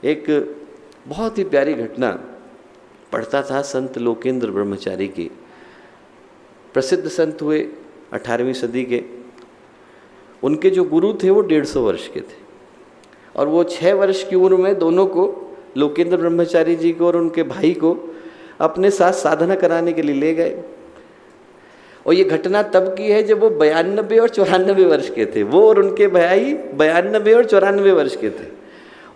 एक बहुत ही प्यारी घटना पढ़ता था संत लोकेंद्र ब्रह्मचारी की। प्रसिद्ध संत हुए 18वीं सदी के। उनके जो गुरु थे वो 150 वर्ष के थे और वो 6 वर्ष की उम्र में दोनों को, लोकेंद्र ब्रह्मचारी जी को और उनके भाई को, अपने साथ साधना कराने के लिए ले गए। और ये घटना तब की है जब वो 92 और 94 वर्ष के थे। वो और उनके भाई 92 और 94 वर्ष के थे।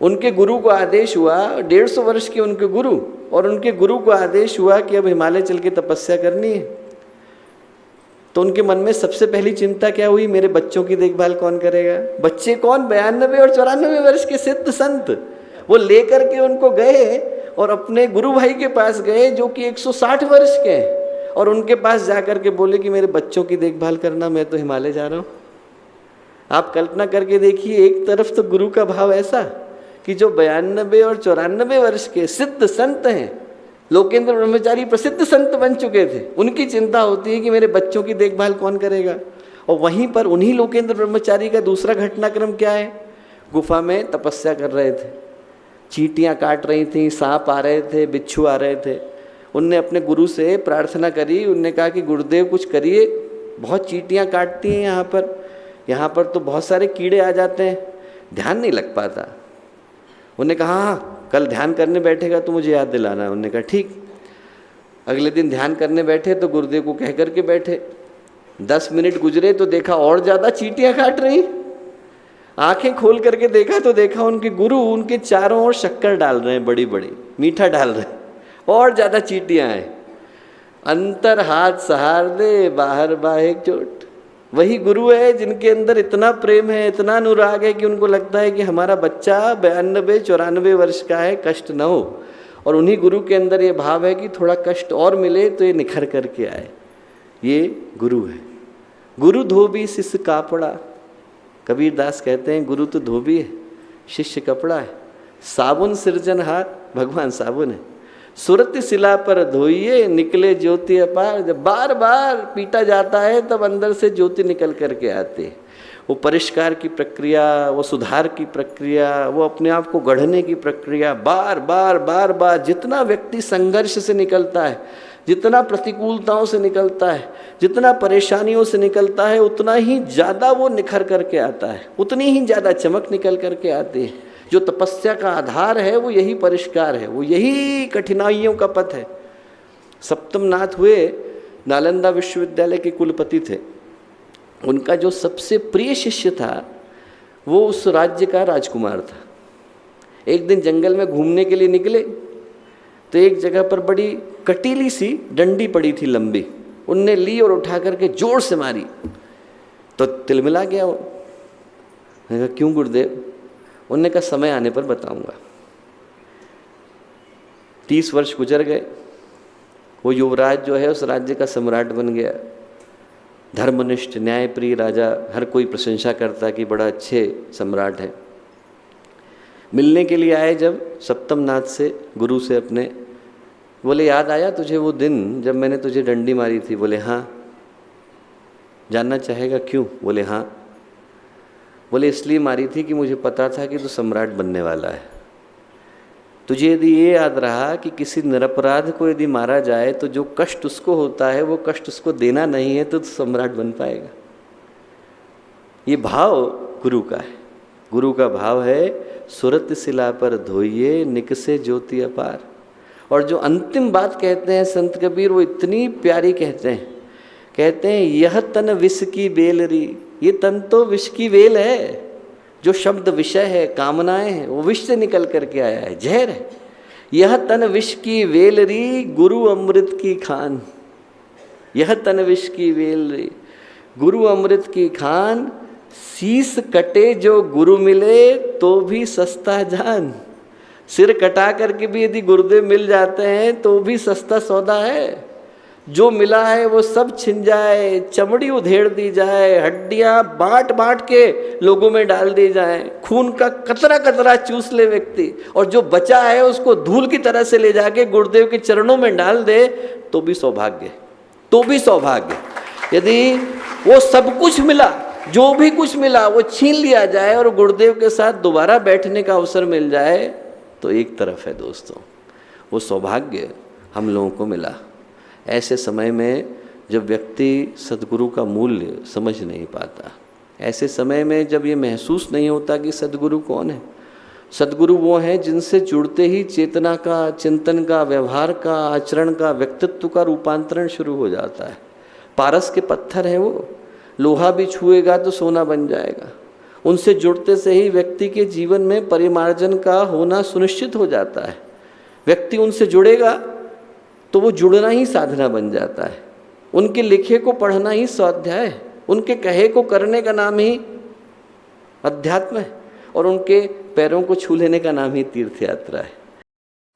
उनके गुरु को आदेश हुआ, 150 वर्ष के उनके गुरु, और उनके गुरु को आदेश हुआ कि अब हिमालय चल के तपस्या करनी है। तो उनके मन में सबसे पहली चिंता क्या हुई, मेरे बच्चों की देखभाल कौन करेगा। बच्चे कौन, 92 और 94 वर्ष के सिद्ध संत। वो लेकर के उनको गए और अपने गुरु भाई के पास गए जो कि 160 वर्ष के हैं, और उनके पास जाकर के बोले कि मेरे बच्चों की देखभाल करना, मैं तो हिमालय जा रहा हूँ। आप कल्पना करके देखिए, एक तरफ तो गुरु का भाव ऐसा कि जो 92 और 94 वर्ष के सिद्ध संत हैं, लोकेंद्र ब्रह्मचारी प्रसिद्ध संत बन चुके थे, उनकी चिंता होती है कि मेरे बच्चों की देखभाल कौन करेगा। और वहीं पर उन्हीं लोकेंद्र ब्रह्मचारी का दूसरा घटनाक्रम क्या है, गुफा में तपस्या कर रहे थे, चींटियाँ काट रही थी, सांप आ रहे थे, बिच्छू आ रहे थे। उनने अपने गुरु से प्रार्थना करी, उनने कहा कि गुरुदेव कुछ करिए, बहुत चींटियाँ काटती हैं यहाँ पर तो बहुत सारे कीड़े आ जाते हैं, ध्यान नहीं लग पाता। उन्होंने कहा हाँ, कल ध्यान करने बैठेगा तो मुझे याद दिलाना। उन्होंने कहा ठीक। अगले दिन ध्यान करने बैठे तो गुरुदेव को कह करके बैठे। 10 मिनट गुजरे तो देखा और ज़्यादा चींटियाँ काट रही। आंखें खोल करके देखा तो देखा उनके गुरु उनके चारों ओर शक्कर डाल रहे हैं, बड़ी बड़ी मीठा डाल रहे हैं, और ज़्यादा चींटियाँ हैं। अंतर हाथ सहार दे, बाहर बाहे चोट। वही गुरु है जिनके अंदर इतना प्रेम है, इतना अनुराग है कि उनको लगता है कि हमारा बच्चा 92-94 वर्ष का है, कष्ट न हो। और उन्हीं गुरु के अंदर ये भाव है कि थोड़ा कष्ट और मिले तो ये निखर करके आए। ये गुरु है। गुरु धोबी शिष्य कापड़ा। कबीर दास कहते हैं गुरु तो धोबी है, शिष्य कपड़ा है। साबुन सृजनहार, भगवान साबुन है। सुरत शिला पर धोइए, निकले ज्योति अपार। जब बार बार पीटा जाता है तब अंदर से ज्योति निकल करके आती है। वो परिष्कार की प्रक्रिया, वो सुधार की प्रक्रिया, वो अपने आप को गढ़ने की प्रक्रिया, बार बार जितना व्यक्ति संघर्ष से निकलता है, जितना प्रतिकूलताओं से निकलता है, जितना परेशानियों से निकलता है, उतना ही ज़्यादा वो निखर करके आता है, उतनी ही ज़्यादा चमक निकल करके आती है। जो तपस्या का आधार है वो यही परिष्कार है, वो यही कठिनाइयों का पथ है। सप्तम नाथ हुए नालंदा विश्वविद्यालय के कुलपति थे। उनका जो सबसे प्रिय शिष्य था वो उस राज्य का राजकुमार था। एक दिन जंगल में घूमने के लिए निकले तो एक जगह पर बड़ी कटीली सी डंडी पड़ी थी लंबी। उनने ली और उठा करके जोर से मारी तो तिलमिला गया वो। मैंने कहा क्यों गुरुदेव? उनने कहा समय आने पर बताऊंगा। 30 वर्ष गुजर गए। वो युवराज जो है उस राज्य का सम्राट बन गया। धर्मनिष्ठ न्यायप्रिय राजा, हर कोई प्रशंसा करता कि बड़ा अच्छे सम्राट है। मिलने के लिए आए जब सप्तम नाथ से, गुरु से अपने, बोले याद आया तुझे वो दिन जब मैंने तुझे डंडी मारी थी? बोले हाँ। जानना चाहेगा क्यों? बोले हाँ। बोले इसलिए मारी थी कि मुझे पता था कि तू सम्राट बनने वाला है। तुझे यदि ये याद रहा कि किसी निरपराध को यदि मारा जाए तो जो कष्ट उसको होता है वो कष्ट उसको देना नहीं है, तो तू सम्राट बन पाएगा। ये भाव गुरु का है। गुरु का भाव है सुरत शिला पर धोइए, निकसे ज्योति अपार। और जो अंतिम बात कहते हैं संत कबीर, वो इतनी प्यारी कहते हैं यह तन विष की बेलरी। ये तन तो विष की वेल है। जो शब्द विषय है, कामनाएं हैं, वो विष से निकल करके आया है, जहर है। यह तन विष की वेलरी, गुरु अमृत की खान। यह तन विष की वेलरी, गुरु अमृत की खान। शीस कटे जो गुरु मिले तो भी सस्ता जान। सिर कटा करके भी यदि गुरुदेव मिल जाते हैं तो भी सस्ता सौदा है। जो मिला है वो सब छिन जाए, चमड़ी उधेड़ दी जाए, हड्डियां बांट बांट के लोगों में डाल दी जाए, खून का कतरा कतरा चूस ले व्यक्ति, और जो बचा है उसको धूल की तरह से ले जाके गुरुदेव के चरणों में डाल दे तो भी सौभाग्य, तो भी सौभाग्य। यदि वो सब कुछ मिला, जो भी कुछ मिला वो छीन लिया जाए और गुरुदेव के साथ दोबारा बैठने का अवसर मिल जाए तो एक तरफ है दोस्तों। वो सौभाग्य हम लोगों को मिला ऐसे समय में जब व्यक्ति सद्गुरु का मूल्य समझ नहीं पाता, ऐसे समय में जब ये महसूस नहीं होता कि सद्गुरु कौन है। सद्गुरु वो हैं जिनसे जुड़ते ही चेतना का, चिंतन का, व्यवहार का, आचरण का, व्यक्तित्व का रूपांतरण शुरू हो जाता है। पारस के पत्थर हैं वो, लोहा भी छुएगा तो सोना बन जाएगा। उनसे जुड़ते से ही व्यक्ति के जीवन में परिमार्जन का होना सुनिश्चित हो जाता है। व्यक्ति उनसे जुड़ेगा तो वो जुड़ना ही साधना बन जाता है। उनके लिखे को पढ़ना ही स्वाध्याय है, उनके कहे को करने का नाम ही अध्यात्म है, और उनके पैरों को छू लेने का नाम ही तीर्थ यात्रा है।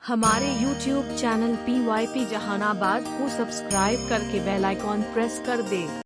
हमारे YouTube चैनल PYP जहानाबाद को सब्सक्राइब करके बेल आइकॉन प्रेस कर दे।